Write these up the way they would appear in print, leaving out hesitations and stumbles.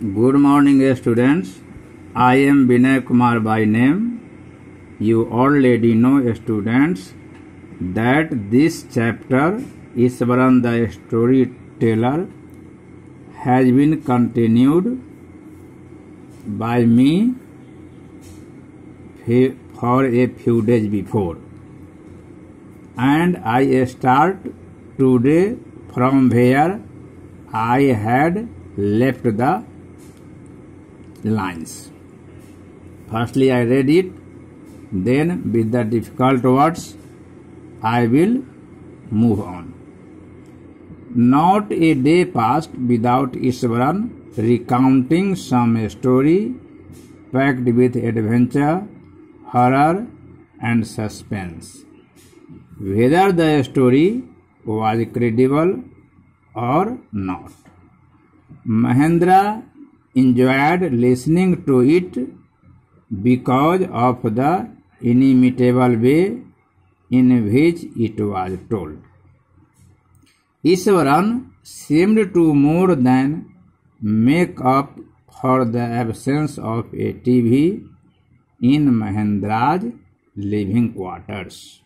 Good morning, students. I am Vinay Kumar by name. You already know, students, that this chapter, Iswaran the Storyteller, has been continued by me for a few days before. And I start today from where I had left the lines. Firstly, I read it, then with the difficult words, I will move on. Not a day passed without Iswaran recounting some story packed with adventure, horror, and suspense. Whether the story was credible or not, Mahendra enjoyed listening to it because of the inimitable way in which it was told. Iswaran seemed to more than make up for the absence of a TV in Mahendra's living quarters.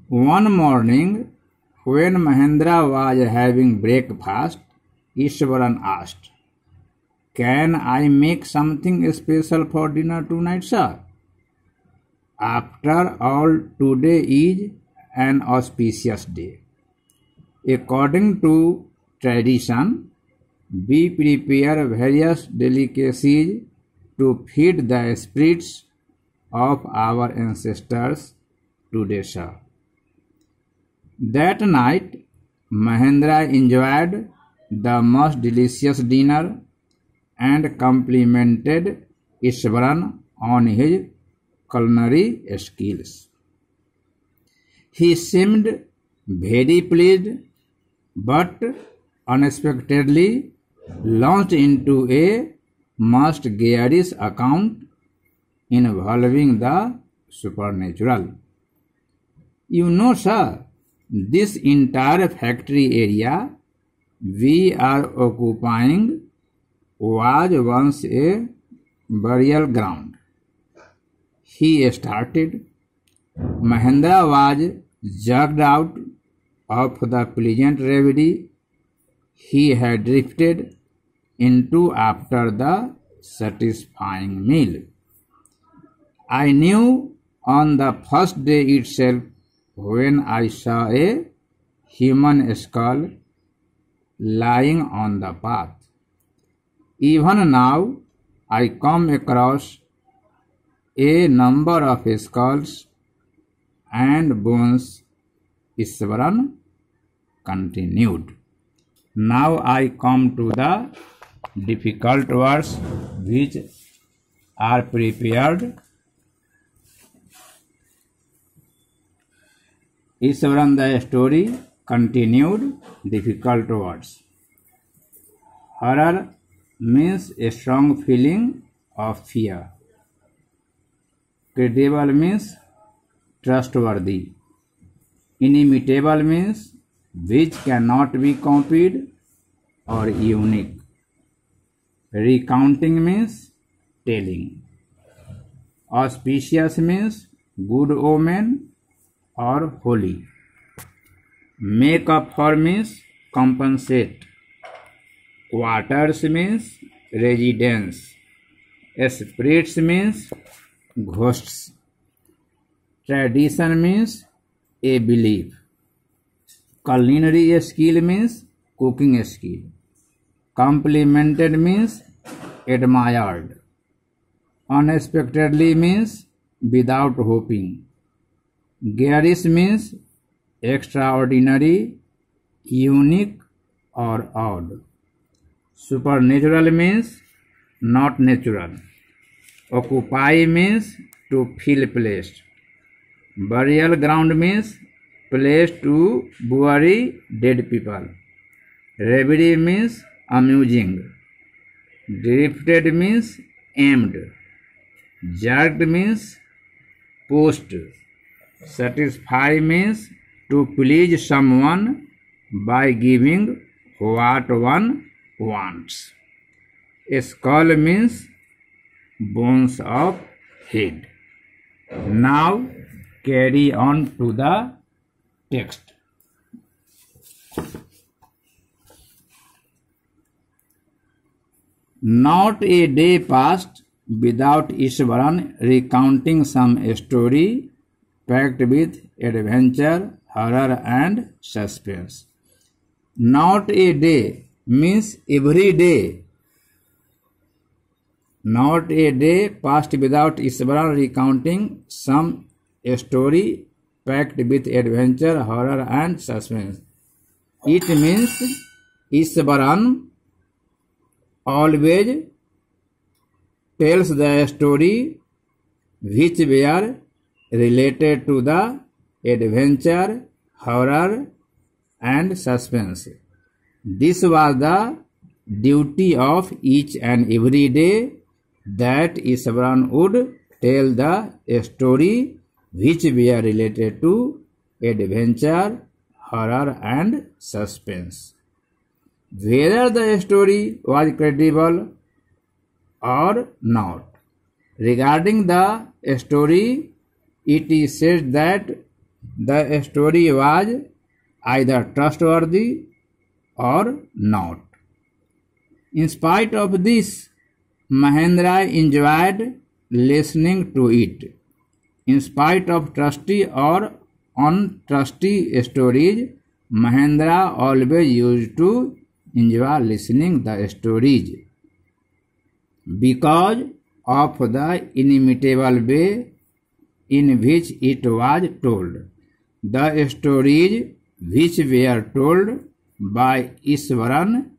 One morning, when Mahendra was having breakfast, Iswaran asked, "Can I make something special for dinner tonight, sir? After all, today is an auspicious day. According to tradition, we prepare various delicacies to feed the spirits of our ancestors today, sir." That night, Mahendra enjoyed the most delicious dinner and complimented Iswaran on his culinary skills. He seemed very pleased, but unexpectedly launched into a most garish account involving the supernatural. "You know, sir, this entire factory area we are occupying was once a burial ground," he started. Mahendra was jerked out of the pleasant reverie he had drifted into after the satisfying meal. "I knew on the first day itself when I saw a human skull lying on the path. Even now, I come across a number of skulls and bones," Iswaran continued. Now I come to the difficult words which are prepared. Iswaran the story continued. Difficult words. Horror means a strong feeling of fear. Credible means trustworthy. Inimitable means which cannot be copied or unique. Recounting means telling. Auspicious means good omen or holy. Make up for means compensate. Quarters means residence. Spirits means ghosts. Tradition means a belief. Culinary skill means cooking skill. Complimented means admired. Unexpectedly means without hoping. Garish means extraordinary, unique, or odd. Supernatural means not natural. Occupy means to feel placed. Burial ground means place to bury dead people. Reverie means amusing. Drifted means aimed. Jerked means pushed. Satisfy means to please someone by giving what one wants. Skull means bones of head. Now carry on to the text. Not a day passed without Ishwaran recounting some story packed with adventure, horror and suspense. Not a day means every day. Not a day passed without Ishwaran recounting some story packed with adventure, horror and suspense. It means Ishwaran always tells the story which were related to the adventure, horror and suspense. This was the duty of each and every day, that Ishwaran would tell the story which were related to adventure, horror and suspense. Whether the story was credible or not. Regarding the story, it is said that the story was either trustworthy or not. In spite of this, Mahendra enjoyed listening to it. In spite of trusty or untrusty stories, Mahendra always used to enjoy listening the stories because of the inimitable way in which it was told. The stories which were told by Ishwaran,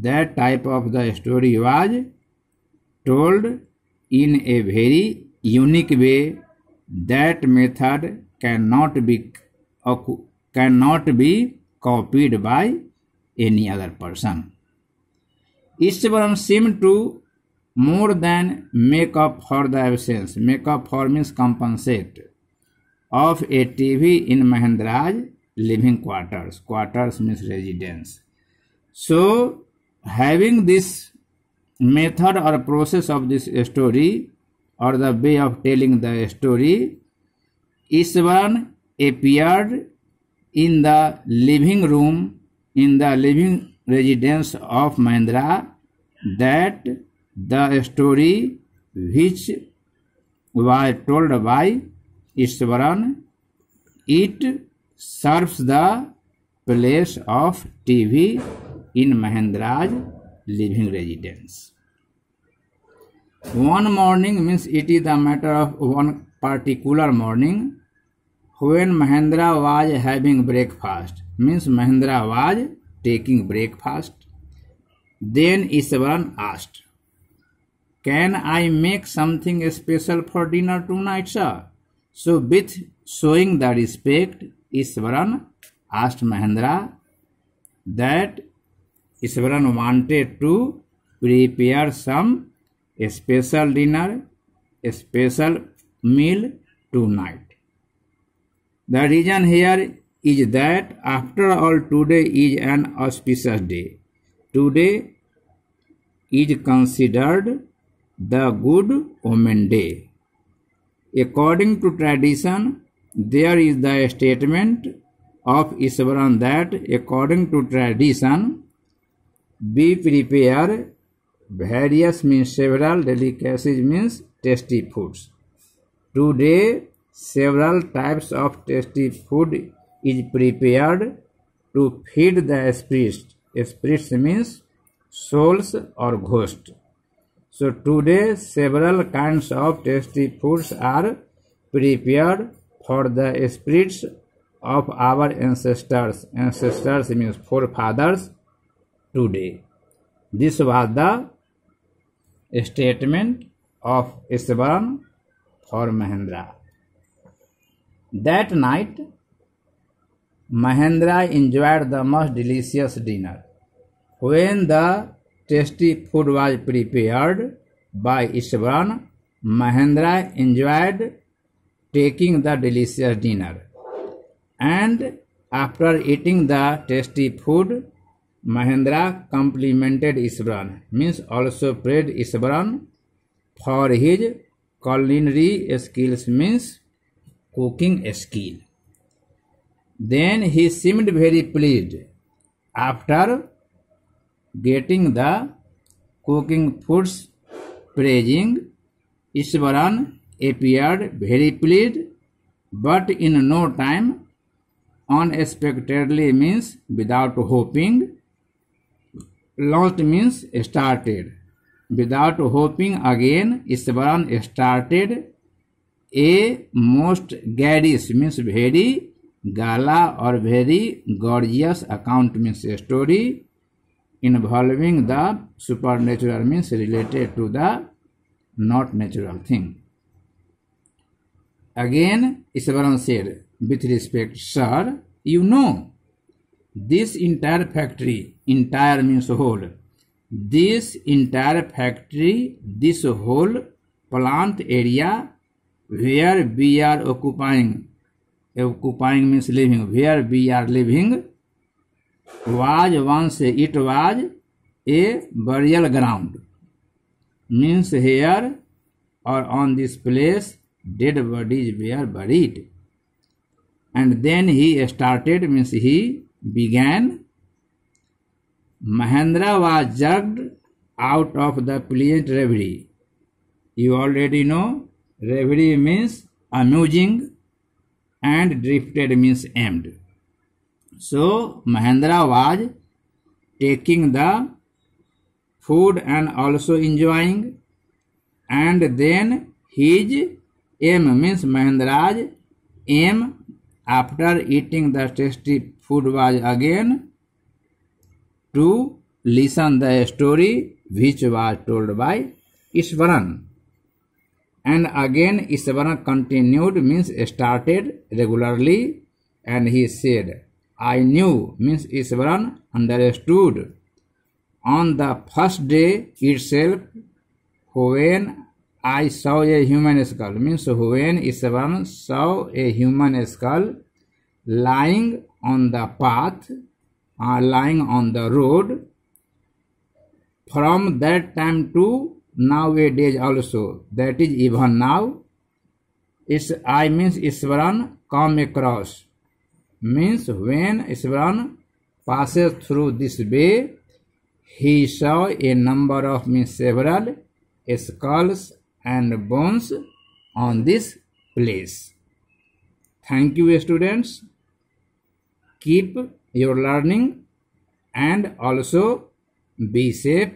that type of the story was told in a very unique way. That method cannot be copied by any other person. Ishwaran seemed to more than make up for the absence, make up for means compensate, of a TV in Mahendra's living quarters. Quarters means residence. So, having this method or process of this story or the way of telling the story, Ishwaran appeared in the living room, in the living residence of Mahendra, that the story which was told by Ishwaran, it serves the place of TV in Mahendra's living residence. One morning means it is a matter of one particular morning when Mahendra was having breakfast, means Mahendra was taking breakfast. Then Ishwaran asked, "Can I make something special for dinner tonight, sir?" So with showing the respect, Ishwaran asked Mahendra that Ishwaran wanted to prepare some special dinner, a special meal tonight. The reason here is that after all, today is an auspicious day. Today is considered the good omen day. According to tradition, there is the statement of Ishwaran that according to tradition, we prepare various means several delicacies means tasty foods. Today, several types of tasty food is prepared to feed the spirits. Spirits means souls or ghosts. So today, several kinds of tasty foods are prepared for the spirits of our ancestors. Ancestors means forefathers today. This was the statement of Ishwaran for Mahendra. That night, Mahendra enjoyed the most delicious dinner. When the tasty food was prepared by Ishwaran, Mahendra enjoyed taking the delicious dinner. And after eating the tasty food, Mahendra complimented Iswaran, means also praised Iswaran for his culinary skills, means cooking skill. Then he seemed very pleased. After getting the cooking foods praising, Iswaran appeared very pleased, but in no time, unexpectedly means without hoping, launched means started. Without hoping again, Iswaran started a most garish means very gala or very gorgeous account means a story involving the supernatural means related to the not natural thing. Again, Iswaran said, with respect, sir, you know, this entire factory, entire means whole, this entire factory, this whole plant area where we are occupying means living, where we are living, was once, it was a burial ground, means here or on this place dead bodies were buried. And then he started, means he began. Mahendra was jerked out of the pleasant reverie. You already know, reverie means amusing and drifted means aimed. So Mahendra was taking the food and also enjoying, and then his aim means Mahendra's aim after eating the tasty food was again to listen the story which was told by Iswaran. And again Iswaran continued means started regularly, and he said, I knew means Iswaran understood on the first day itself when I saw a human skull, means when Iswaran saw a human skull lying on the path, lying on the road, from that time to nowadays also, that is even now, I means Iswaran come across, means when Iswaran passes through this way, he saw a number of means several skulls and bones on this place. Thank you, students. Keep your learning and also be safe.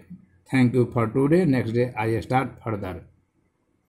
Thank you for today. Next day I start further.